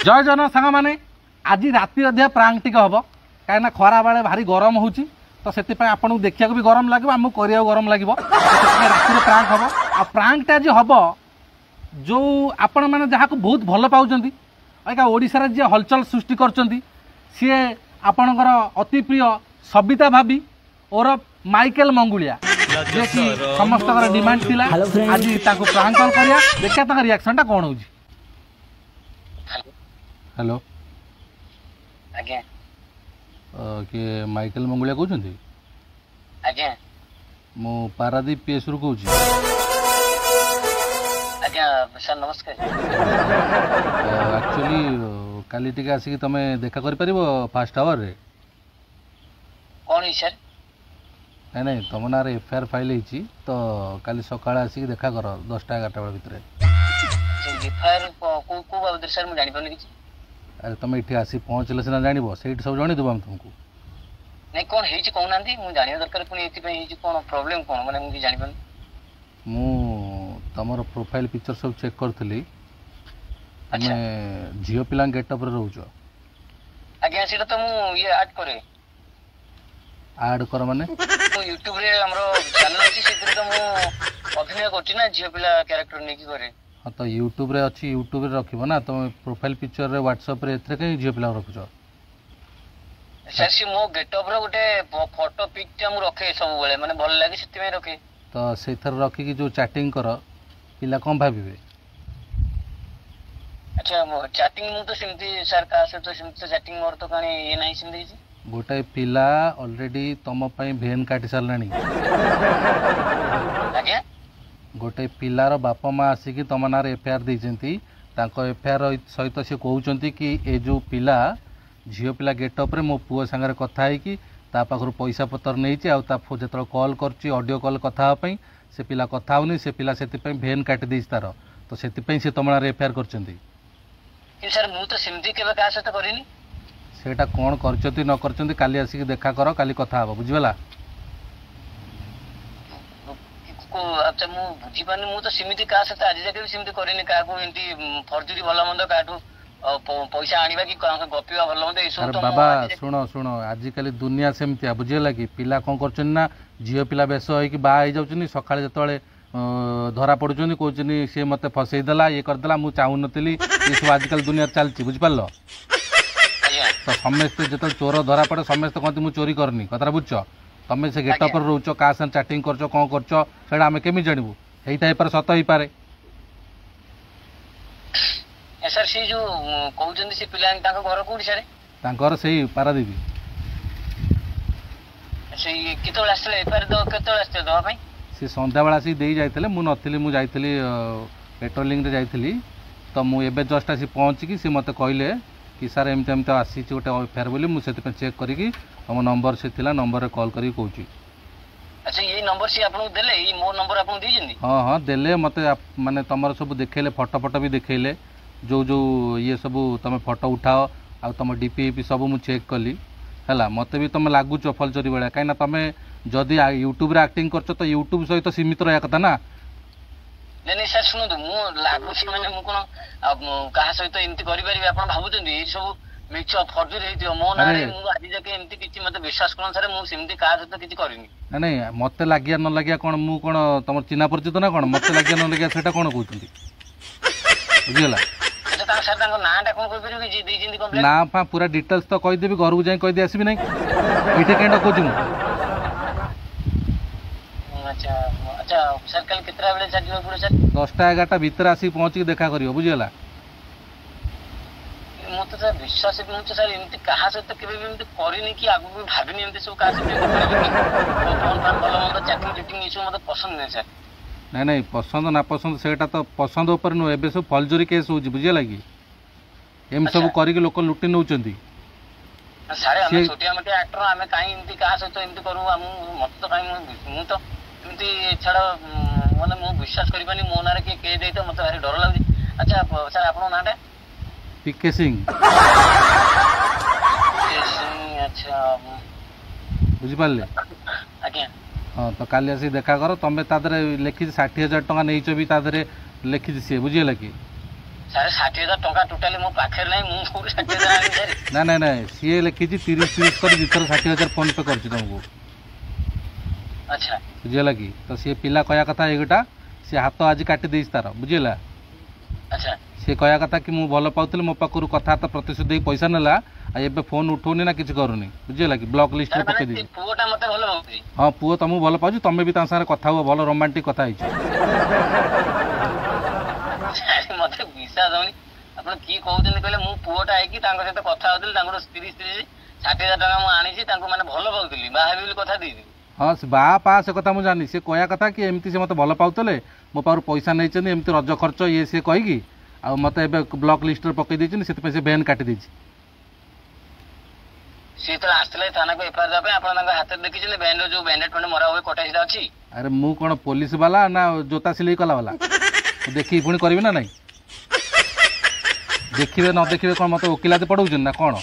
जय जन सांग मैंने आज राति अधिक प्रांक टी हम कहीं खरा बेले भारी गरम हो तो से आपको देखा भी गरम लगे आमको कर गरम लगे राति प्रांक हम आ प्रांकटा आज हम जो आपण मैंने जहाँ को बहुत भल पाँच अगर ओडिशार जी हलचल सृष्टि कर सी आपणकर अति प्रिय सबिता भाभी और माइकेल मंगुलिया जे कि समस्त डिमांड थिला आज ताको प्रांक कॉल करिया देखा ता रिएक्शन टा कोन होजी। हेलो आज्ञा के माइकेल मंगुलिया कहउछंती आज्ञा मो पारादीप पीएस रु कहउछि। आज्ञा सर नमस्कार। एक्चुअली काली टिके आसी तमे देखा कर परिबो फास्ट आवर रे कौन है सर? नहीं नहीं तुम ना एफआईआर फाइल होती तो काली सकाळ आसी देखा कर 10टा 11टा बेल भितर। एफआईआर को बाबद सर मु जानि पनी। अरे तुम इठी आसी पहुँचले सिना जानिबो सेठी सब जानि देबो हम तुमको। नहीं कौन हेची कहू नांदी मु जानिया दरकार पुनी एति पई हेची कोन प्रॉब्लम कोन माने मु जानि पनी। मु तमरो प्रोफाइल पिक्चर सब चेक करथली अच्छा झियो पिला गेटअप रे रहउछो। आज्ञा सेटा तो मु ये ऐड करे ऐड कर माने तो यूट्यूब रे हमरो चैनल अछि सेतिर तो मु अभिनय करछि ना झियो पिला कैरेक्टर नेकी करे। हां तो यूट्यूब रे अछि यूट्यूब रे रखिबो ना तुम प्रोफाइल पिक्चर रे व्हाट्सएप रे एथरे कहीं झियो पिला रखुछो। सर सी मो गेटअप रे गोटे फोटो पिक टा मु रखे सब बेले माने भल लागे सेति में रखे तो से थर रखी कि जो चैटिंग कर पिला कौन भाविबे। अच्छा मो चैटिंग मु तो सिमती सर का से तो सिमती चैटिंग मोर तो कानी ये नहीं सिमती गोटे पिला ऑलरेडी तुम भेन काटी साराणी गोटे पिलार बापा माँ आसिक तुम ना एफआईआर देती एफआईआर सहित सी कहते कि ए जो पिला झील पिला गेटअप रे मो पुओ सांगे कथा है पाखर पैसा पतर नहीं जो कॉल कर ऑडियो कॉल कथापी से पिला कथा होनी से पिला से भेन काटी दे तार तो से तुम ना एफआईआर कर सेटा कौन करचती न करचती काली आसिक देखा कर काली कथा हबो बुझिबला। अच्छा मु बुझी पानी मु तो सिमिति का से आज जाके सिमिति करिनि का को एंटी फर्जरी भलो मंद काटू पैसा आनिबा कि गपिबा भलो मंद एसो तो बाबा सुनो सुनो आज काली दुनिया सेमतिया बुझिला कि पिला कोन करचन ना जियो पिला बेस होई कि बा आइ जाउचनी सकाळे जतळे धरा पडुचनी कोचनी से मते फसई देला ये कर देला मु चाहू नतली ये सब आज काल दुनिया चलची बुझ पालो तो समस्ते जो चोर धरा पड़े समस्ते कहते मुझे चोरी करनी कथा बुझ तुम से गेटअप रोच क्या साथ चैटिंग कर कौन कर आम केमी जानबू यही पर सत ही पारे। सर से जो कहउछन से पिला ताको घर कोडी सारे तांकर सही पारादीप से कितो आस्ते एफआईआर दो कितो आस्ते दवा भाई से संध्या बेला आसी देई जाइतले मु नथिली मु जाइतली पेट्रोलिंग रे जाइतली तो मु एबे जस्ट आसी पहुंची से मते कहले कि सर एमती एमती आसी गोटे एफआईआर बोली मुझे चेक करी तुम नंबर से थिला नंबर रे कॉल करी कहूची। अच्छा ये नंबर से आपन देले ई मो नंबर आपन दी जंदी हां हां देले मते माने तमर सब देखेले फोटो फोटो भी देखेले जो जो ये सब तुम फोटो उठाओ आ तुम डीपी सब मु चेक कली हैला मते भी तुम लागुच फलचरी बेला काइना तुम जदी यूट्यूब रे एक्टिंग करछ तो यूट्यूब सहित सीमित रहया कथा ना। नहीं सर शुणु मु लागू मैंने मुझे क्या सहित एमती कर भावुँ सब मिक्स फर्जरी हो मो ना आज जाके एमती किसी मत विश्वास कर सर मुझे क्या सहित किसी करनी नहीं मत लगे न लगे कौन मु कौन तुम चिन्हा परिचित ना कौन मत लगे न लगे से कौन कहते बुझीगला। ना फा पूरा डिटेल्स तो कहीदेवी घर को जाए कहीदे आसबि ना ये कहीं डकुची सर कल कितना बेले सर जीवा सर 10टा 11टा भीतर आसी पहुंची देखा करियो बुझीगला। मु तो सर विश्वास मु तो सर एमती कहा सहित केबे भी एमती करिनि कि आगु भी भाबिनि एमती सब कहा सहित फोन फान भलो मंद चैटिंग चैटिंग इशू मते पसंद नहीं सर। नहीं नहीं पसंद ना पसंद सेटा तो पसंद ऊपर नु एबे सब फलजरी केस होजी बुझीगला कि एम सब करी के लोक लुटी नउचंती सारे हम छोटिया मोटे एक्टर हमें काई एमती कहा सहित एमती करू हम मत तो काई मु तो एमती छाड़ माने मु विश्वास करि पानी मो नारे के दे तो मते भारी डर लागि। अच्छा सर आपन नाटा पीके सिंह अच्छा बुझी पाले आज्ञा हाँ तो काली आसी देखा कर तुम तादरे लिखी 60,000 टका नहीं भी तादरे लिखी सी बुझीगला कि ସାର୍ 60,000 ଟଙ୍କା ଟୋଟାଲି ମୋ ପାଖରେ ନାହିଁ, ମୁଁ କୋଉଠି 60,000 ଆଣିବି ସାର୍? ନା ନାଇଁ ନାଇଁ ସିଏ ଲେଖିଛି 30 କରି 2 ଥର 60,000 ଫୋନ ପେ କରୁଛି ତମକୁ, ଆଚ୍ଛା ବୁଝିଲା କି? ତ ସିଏ ପିଲା କହିବା କଥା ଏଇଟା, ସିଏ ହାତ ଆଜି କାଟି ଦେଇଛି ତାର, ବୁଝିଲା? ଆଚ୍ଛା ସିଏ କହିବା କଥା କି ମୁଁ ଭଲ ପାଉଥିଲି, ମୋ ପାଖରୁ କଥାବାର୍ତ୍ତା ପ୍ରତିଶୋଧ ଦେଇ ପଇସା ନେଲା, ଆଉ ଏବେ ଫୋନ ଉଠଉନି ନା କିଛି କରୁନି, ବୁଝିଲା କି? ବ୍ଲକ ଲିଷ୍ଟରେ ପକେଇ ଦେଇଛି। ପୁଅଟା ମତେ ଭଲ ପାଉଛି। ହଁ ପୁଅ ତମକୁ ଭଲ ପାଉଛି, ତମେ ବି ତାଙ୍କ ସାଙ୍ଗରେ କଥା ହୁଅ, ଭଲ ରୋମାଣ୍ଟିକ କଥା ହେଇଛ। ମତେ ବିଶ୍ୱାସ ହଉନି, ଆପଣ କିଏ କହୁଛନ୍ତି କହିଲେ? ମୁଁ ପୁଅଟା ହେଇକି ତାଙ୍କ ସହିତ କଥା ହଉଥିଲି, ତାଙ୍କର ସ୍ତ୍ରୀ 60,000 ଟଙ୍କା ମୁଁ ଆଣିଛି, ତାଙ୍କୁ ମାନେ ଭଲ ପାଉଥିଲି, ବାହା ହେବି ବୋଲି କଥା ଦେଇଥିଲି। ହଁ ବାହା ପା ସେ କଥା ମୁଁ ଜାଣିନି, ସେ କହିବା କଥା କି ଏମିତି ସେ ମୋତେ ଭଲ ପାଉଥିଲେ, ମୋ ପାଖରୁ ପଇସା ନେଇଛନ୍ତି, ଏମିତି ରଜ ଖର୍ଚ୍ଚ ଇଏ ସିଏ କହିକି, ଆଉ ମୋତେ ଏବେ ବ୍ଲକ ଲିଷ୍ଟରେ ପକେଇ ଦେଇଛନ୍ତି, ସେଥିପାଇଁ ସେ ଭ୍ୟାନ୍ କାଟି ଦେଇଛି। ସିଏ ଯେତେବେଳେ ଆସିଥିଲେ ଥାନାକୁ ଏଫଆଇଆର ଦେବା ପାଇଁ, ଆପଣ ତାଙ୍କ ହାତରେ ଦେଖିଛନ୍ତି ବ୍ୟାଣ୍ଡର ଯୋଉ ବ୍ୟାଣ୍ଡେଡ୍ ଫଣ୍ଡ ମରା ହୁଏ କଟା ସେଇଟା ଅଛି? ଆରେ ମୁଁ କ'ଣ ପୋଲିସ ବାଲା ନା ଜୋତା ସିଲେଇ କଲା ବାଲା? ଦେଖିକି ପୁଣି କରିବି ନା ନାଇଁ? ଦେଖିବେ ନ ଦେଖିବେ କ'ଣ ମୋତେ ଓକିଲାତି ପଢ଼ଉଛନ୍ତି ନା କ'ଣ?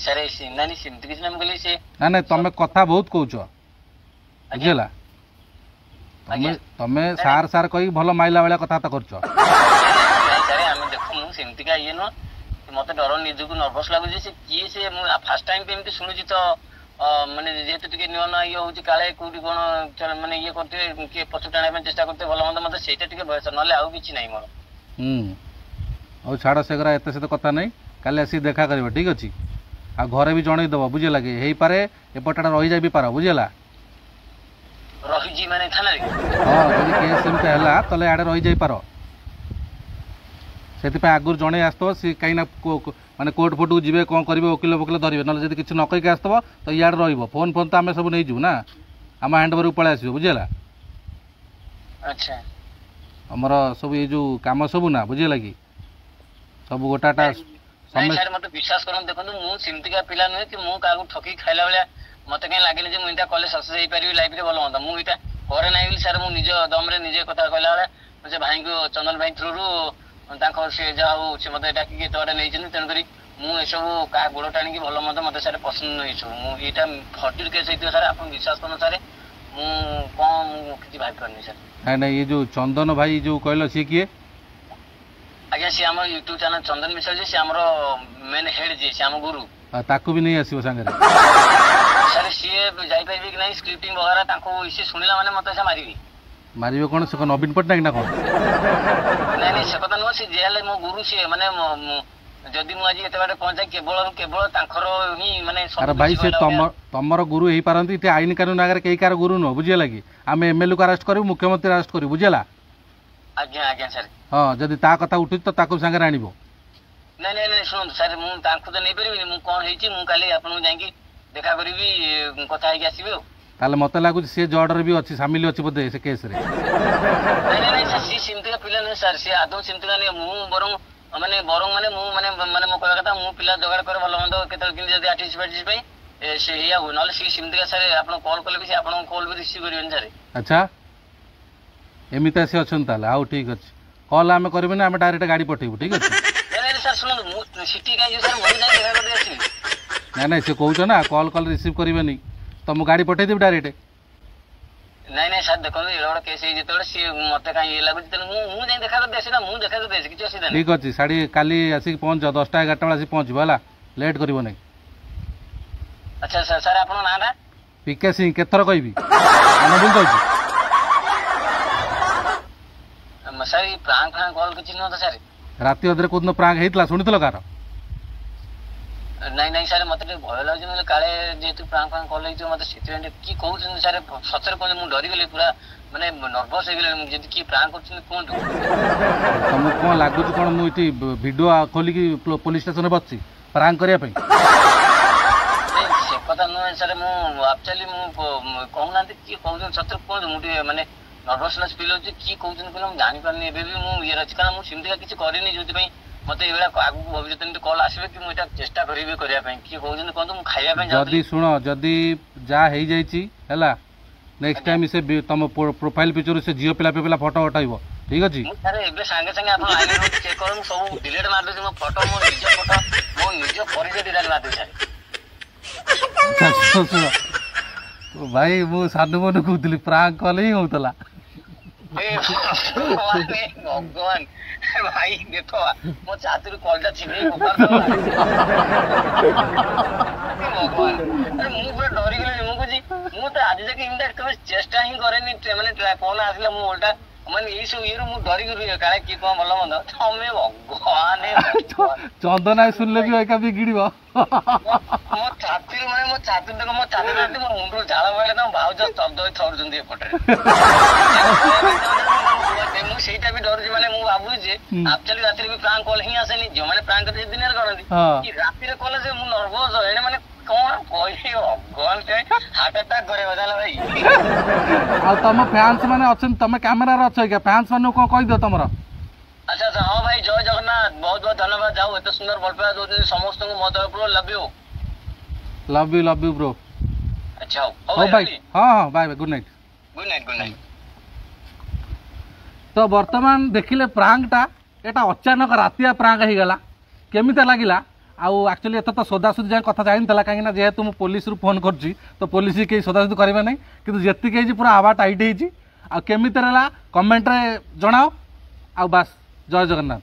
ସାର୍ ନାଇଁ ସେମିତି କିଛି ନା, ମୁଁ କହିଲି ସେ ନା ନାଇଁ ତମେ କଥା ବହୁତ କହୁଛ, ବୁଝିଲା? ତମେ ସାର୍ ସାର୍ କହିକି ଭଲ ମାଇଲା ଭଳିଆ କଥାବାର୍ତ୍ତା କରୁଛ। ସାର୍ ଆମେ ଦେଖ, ମୁଁ ସେମିତିକା ଇଏ ନୁହଁ, ମତେ ଡର ନିଜକୁ ନର୍ଭସ୍ ଲାଗୁଛି। ସେ କିଏ ସେ, ମୁଁ ଫାର୍ଷ୍ଟ ଟାଇମ୍ ଏମିତି ଶୁଣୁଛି ତ, ମାନେ ଯେହେତୁ ଟିକେ ନୂଆ ନୂଆ ଇଏ ହଉଛି, କାଳେ କୋଉଠି କ'ଣ ମାନେ ଇଏ କରୁଥିବେ, କିଏ ପଛ ଟାଣିବା ପାଇଁ ଚେଷ୍ଟା କରୁଥିବେ, ଭଲ ମନ୍ଦ, ମତେ ସେଇଟା ଟିକେ ଭୟ, ନହେଲେ ଆଉ କିଛି ନାହିଁ ମୋର। ହଉ ଛାଡ଼ ସେଗୁରା, ଏତେ ସେତେ କଥା ନାହିଁ, କାଲି ଆସିକି ଦେଖା କରିବ, ଠିକ୍ ଅଛି? ଆଉ ଘରେ ବି ଜଣେଇଦେବ, ବୁଝିଲା କି? ହେଇପାରେ ଏପଟଟା ରହିଯାଇ ବି ପାର, ବୁଝିଲା? ରହିଛି ମାନେ ଥାନାରେ? ହଁ ଯଦି କେସ୍ ସେମିତି ହେଲା ତାହେଲେ ଆଡ଼େ ରହିଯାଇପାର, ସେଥିପାଇଁ ଆଗରୁ ଜଣେଇ ଆସିଥିବ। ସିଏ କାହିଁକିନା ମାନେ କୋର୍ଟ ଫୋର୍ଟକୁ ଯିବେ, କ'ଣ କରିବେ, ଓକିଲ ଫୋକିଲ ଧରିବେ, ନହେଲେ ଯଦି କିଛି ନ କହିକି ଆସିଥିବ ତ ଇଆଡ଼େ ରହିବ। ଫୋନ୍ ଫୋନ୍ ତ ଆମେ ସବୁ ନେଇଯିବୁ ନା, ଆମ ହ୍ୟାଣ୍ଡ ଓଭରକୁ ପଳେଇ ଆସିବ, ବୁଝିଲା? ଆଚ୍ଛା ଆମର ସବୁ ଏଇ ଯେଉଁ କାମ ସବୁ ନା, ବୁଝିଲା କି? ସବୁ ଗୋଟାଟା ସାର୍ ମତେ ବିଶ୍ୱାସ କରନ୍ତୁ, ଦେଖନ୍ତୁ ମୁଁ ସେମିତିକା ପିଲା ନୁହେଁ କି ମୁଁ କାହାକୁ ଠକିକି ଖାଇଲା ଭଳିଆ ମତେ କାହିଁ ଲାଗେନି ଯେ ମୁଁ ଏଇଟା କଲେ ସକ୍ସେସ୍ ହେଇପାରିବି ଲାଇଫରେ, ଭଲ ହୁଅନ୍ତା। ମୁଁ ଏଇଟା କରେ ନାହିଁ ବୋଲି ସାର୍, ମୁଁ ନିଜ ଦମରେ ନିଜେ କଥା କହିଲା ବେଳେ ସେ ଭାଇଙ୍କୁ, ଚନ୍ଦନ ଭାଇ ଥ୍ରୁରୁ ତାଙ୍କ ସେ ଯାହା ହଉ ସେ ମତେ ଡାକିକି ଏତେ ବାଟ ନେଇଛନ୍ତି, ତେଣୁକରି ମୁଁ ଏସବୁ କାହା ଗୋଡ଼ ଟାଣିକି ଭଲ ମନ୍ଦ ମତେ ସାର୍ ପସନ୍ଦ ନୁହେଁ ଏସବୁ। ମୁଁ ଏଇଟା ଫର୍ଜରୀ କେସ୍ ହେଇଥିବ ସାର୍, ଆପଣ ବିଶ୍ୱାସ କରନ୍ତୁ ସାର୍, ମୁଁ କ'ଣ ମୁଁ କିଛି ଭାବିପାରୁନି ସାର୍। ନାଇଁ ନାଇଁ, ଏ ଯେଉଁ ଚନ୍ଦନ ଭାଇ ଯେଉଁ କହିଲ ସିଏ କିଏ? ଆଜ୍ଞା ସିଏ ଆମର ୟୁଟ୍ୟୁବ ଚ୍ୟାନେଲ ଚନ୍ଦନ ମିଶ୍ର, ଯେ ସେ ଆମର ମେନ୍ ହେଡ୍, ଯିଏ ସେ ଆମ ଗୁରୁ। ତାକୁ ବି ନେଇ ଆସିବ ସାଙ୍ଗରେ। ସାର୍ ସିଏ ଯାଇପାରିବେ କି ନାହିଁ, ସ୍କ୍ରିପ୍ଟିଂ ବଗେରା ତାଙ୍କୁ ସିଏ ଶୁଣିଲା ମାନେ ମତେ ସେ ମାରିବେ। ମାରିବେ କ'ଣ? ସେ ନବୀନ ପଟ୍ଟନାୟକ ନା କ'ଣ? ନାଇଁ ନାଇଁ ସେ କଥା ନୁହଁ, ସେ ଯିଏ ହେଲେ ମୋ ଗୁରୁ, ସିଏ ମାନେ ଯଦି ମୁଁ ଆଜି ଏତେ ବାଟେ ପହଞ୍ଚାଏ କେବଳ ତାଙ୍କର ହିଁ ମାନେ। ଆରେ ଭାଇ ସେ ତମର ଗୁରୁ ହେଇପାରନ୍ତି, ଏଠି ଆଇନ କାନୁନ ଆଗରେ କେହି କାହାର ଗୁରୁ ନୁହଁ, ବୁଝିଲା କି? ଆମେ ଏମଏଲଏ କୁ ଆରେଷ୍ଟ କରିବୁ, ମୁଖ୍ୟମନ୍ତ୍ରୀ ଆରେଷ୍ଟ କରିବୁ, ବୁଝିଲା? ଆଜ୍ଞା ଆଜ୍ଞା ସାର୍। ହଁ ଯଦି ତା କଥା ଉଠୁଛି ତ ତାକୁ ସାଙ୍ଗରେ ଆଣିବ। ନାଇଁ ନାଇଁ ନାଇଁ ଶୁଣନ୍ତୁ ସାର୍, ମୁଁ ତାଙ୍କୁ ତ ନେଇପାରିବିନି, ମୁଁ କ'ଣ ହେଇଛି ମୁଁ କାଲି ଆପଣଙ୍କୁ ଯାଇକି ଦେଖା କରିବି, କଥା ହେଇକି ଆସିବି ଆଉ। ତାହେଲେ ମତେ ଲାଗୁଛି ସେ ଜର୍ଡରେ ବି ଅଛି, ସାମିଲ ଅଛି ବୋଧେ ସେ କେସ୍ରେ। ନାଇଁ ନାଇଁ ସାର୍, ସିଏ ସେମିତିକା ପିଲା ନୁହେଁ ସାର୍, ସିଏ ଆଦୌ ସେମିତିକା ନୁହେଁ। ମୁଁ ବରଂ ମାନେ ମୁଁ ମାନେ ମୋ କହିବା କଥା, ମୁଁ ପିଲା ଯୋଗାଡ଼ କରେ ଭଲ ମନ୍ଦ, କେତେବେଳେ କେମିତି ଯଦି ଆର୍ଟିଷ୍ଟ ଫାର୍ଟିଷ୍ଟ ପାଇଁ ସେ ଏଇଆ ହୁଏ, ନହେଲେ ସିଏ ସେମିତିକା ସାର୍ ଆପଣ କଲ୍ କଲେ ବି ସେ ଆପଣଙ୍କ କଲ୍ ବି ରିସିଭ୍ କରିବେନି ସାର୍। ଆଚ୍ଛା ଏମିତି ଆସି ଅଛନ୍ତି ତାହେଲେ, ଆଉ ଠିକ୍ ଅଛି। କଲ୍ ଆମେ କରିବୁନି, ଆମେ ଡାଇରେକ୍ଟ ଗାଡ଼ି ପଠେଇବୁ, ଠିକ୍ ଅଛି? ନାଇଁ ସାର୍ ଶୁଣନ୍ତୁ, ମୁଁ ସିଟି କାହିଁ ଯିବି ସାର୍, ମୁଁ ଯାଇ ଦେଖା କରିଦେଇ ଆସିବି। ନାଇଁ ନାଇଁ ସେ କହୁଛ ନା କଲ୍ ରିସିଭ୍ କରିବେନି, ତ ମୁଁ ଗାଡ଼ି ପଠେଇଦେବି ଡାଇରେକ୍ଟ। ନାଇଁ ନାଇଁ ସାର୍ ଦେଖନ୍ତୁ, ଏଇଟା ଗୋଟେ କେସ୍ ହେଇଛି, ଯେତେବେଳେ ସିଏ ମତେ କାହିଁ ଇଏ ଲାଗୁଛି, ତେଣୁ ମୁଁ ଯାଇ ଦେଖା କରିଦେଇ ଆସିବି ନା, ମୁଁ ଦେଖା କରିଦେଇ ଆସିବି, କିଛି ଅସୁବିଧା ନାହିଁ। ଠିକ୍ ଅଛି, ଶାଢ଼ୀ କାଲି ଆସିକି ପହଞ୍ଚ, 10ଟା 11ଟା ବେଳେ ଆସିକି ପହଞ୍ଚିବ ହେଲା, ଲେଟ୍ କରିବ ନାହିଁ। ଆଚ୍ଛା ସାର୍, ସାର୍ ଆପଣଙ୍କ ନାଁଟା? ପିକେ ସିଂ। କେତେଥର କହିବି? ମନେ ଭୁଲ କହିଛି ସାର୍? ଏଇ ପ୍ରାଙ୍କ କଲ୍ କିଛି ନୁହଁ ତ ସାର୍? ରାତି ଅଧରେ କୋଉଦିନ ପ୍ରାଙ୍କ ହେଇଥିଲା ଶୁଣିଥିଲ କାହାର? ନାଇଁ ନାଇଁ ସାର୍, ମତେ ଟିକେ ଭୟ ଲାଗୁଛି, ନହେଲେ କାଳେ ଯେହେତୁ ପ୍ରାଙ୍କ କଲ୍ ହେଇଥିବ ମତେ ସେଥିପାଇଁ କି କହୁଛନ୍ତି ସାର୍, ସତରେ କହୁଛନ୍ତି, ମୁଁ ଡରିଗଲି ପୁରା, ମାନେ ନର୍ଭସ୍ ହେଇଗଲାଣି। ମୁଁ ଯଦି କିଏ ପ୍ରାଙ୍କ କରୁଛନ୍ତି କୁହନ୍ତୁ। ତମକୁ କ'ଣ ଲାଗୁଛି କ'ଣ ମୁଁ ଏଠି ଭିଡ଼ିଓ ଖୋଲିକି ପୋଲିସ ଷ୍ଟେସନରେ ବସିଛି ପ୍ରାଙ୍କ କରିବା ପାଇଁ? ସେ କଥା ନୁହେଁ ସାର୍, ମୁଁ ଆକ୍ଚୁଆଲି ମୁଁ କହୁନାହାନ୍ତି କିଏ କହୁଛନ୍ତି, ସତରେ କୁହନ୍ତୁ। ମୁଁ ଟିକେ ମାନେ ନର୍ଭସନେସ୍ ଫିଲ୍ ହେଉଛି, କିଏ କହୁଛନ୍ତି କହିଲେ ମୁଁ ଜାଣିପାରୁନି। ଏବେ ବି ମୁଁ ଇଏରେ ଅଛି, କାରଣ ମୁଁ ସେମିତିକା କିଛି କରିନି ଯୋଉଥିପାଇଁ ମତେ ଏଇଭଳିଆ ଆଗକୁ ଭବିଷ୍ୟତ ଏମିତି କଲ୍ ଆସିବେ କି ମୁଁ ଏଇଟା ଚେଷ୍ଟା କରିବି କରିବା ପାଇଁ। କିଏ କହୁଛନ୍ତି କୁହନ୍ତୁ, ମୁଁ ଖାଇବା ପାଇଁ ଯଦି ଶୁଣ, ଯଦି ଯାହା ହେଇଯାଇଛି ହେଲା, ନେକ୍ସଟ ଟାଇମ୍ ସେ ତମ ପ୍ରୋଫାଇଲ ପିକ୍ଚରରୁ ସେ ଝିଅ ପିଲା ଫଟୋ ଉଠାଇବ, ଠିକ୍ ଅଛି? ସାର୍ ଏବେ ସାଙ୍ଗେ ସାଙ୍ଗେ ଆପଣ ଆଇଲେ ଚେକ୍ କରନ୍ତୁ, ସବୁ ଡିଲିଟ୍ ମାରିଦେଉଛି ମୋ ଫଟୋ, ମୋ ନିଜ ଫଟୋ, ମୋ ନିଜ ପରିଚୟ ଡିଲିଟ୍ ମାରିଦେଉଛି ସାର୍। ଭାଇ ମୁଁ ସାନୁ ମନୁ କହୁଥିଲି, ପ୍ରାଙ୍କ କଲ୍ ହିଁ ହଉଥିଲା। भगवान भाई देखो मो छाती कलटा छिड़े भगवान अरे मु पूरा डरी गली मु कुछ मु तो आज तक इनका कभी चेष्टा ही करेनी माने फोन आसला मु उल्टा माने ये सब ये मु डरी गली काले की कोन भलो मंद तमे भगवान चंदना सुनले भी एका बिगिड़िबो मो छाती माने मो छाती देखो मो छाती मो मुंडो झाला बइले त भाउज शब्द थरुजंदी एपटे मु सेटा भी डर माने मु भाबु जे एक्चुअली रात्रि भी प्रांक कॉल ही आसेनी जो माने प्रांक करते दिन रे करंदी कि रात्रि रे कॉल से मु नर्वस होए माने कोन कोई भगवान के हार्ट अटैक करे बजाला भाई आ तम फैंस माने अछन तमे कैमरा रे अछ के फैंस माने को कहि दो तमरा अच्छा अच्छा हां भाई जय जगन्नाथ बहुत बहुत धन्यवाद जाओ एत सुंदर बलपा दो समस्त को मत ब्रो लव यू ब्रो अच्छा हो भाई हां हां bye bye good night good night तो वर्तमान देखिले प्रांकटा एटा अचानक रातिया प्रांक हो गला केमिता लागिला आउ एक्चुअली एत तो सोदासुदी जाए कथा जाइन तला काहे ना जेहेतु मु पुलिस रु फोन करछि तो पुलिस के सोदासुदी करबा नै किंतु जेति के पूरा आवा टाइट हेछि आ केमिता रहला कमेंट रे जणाओ आ बस जय जगन्नाथ।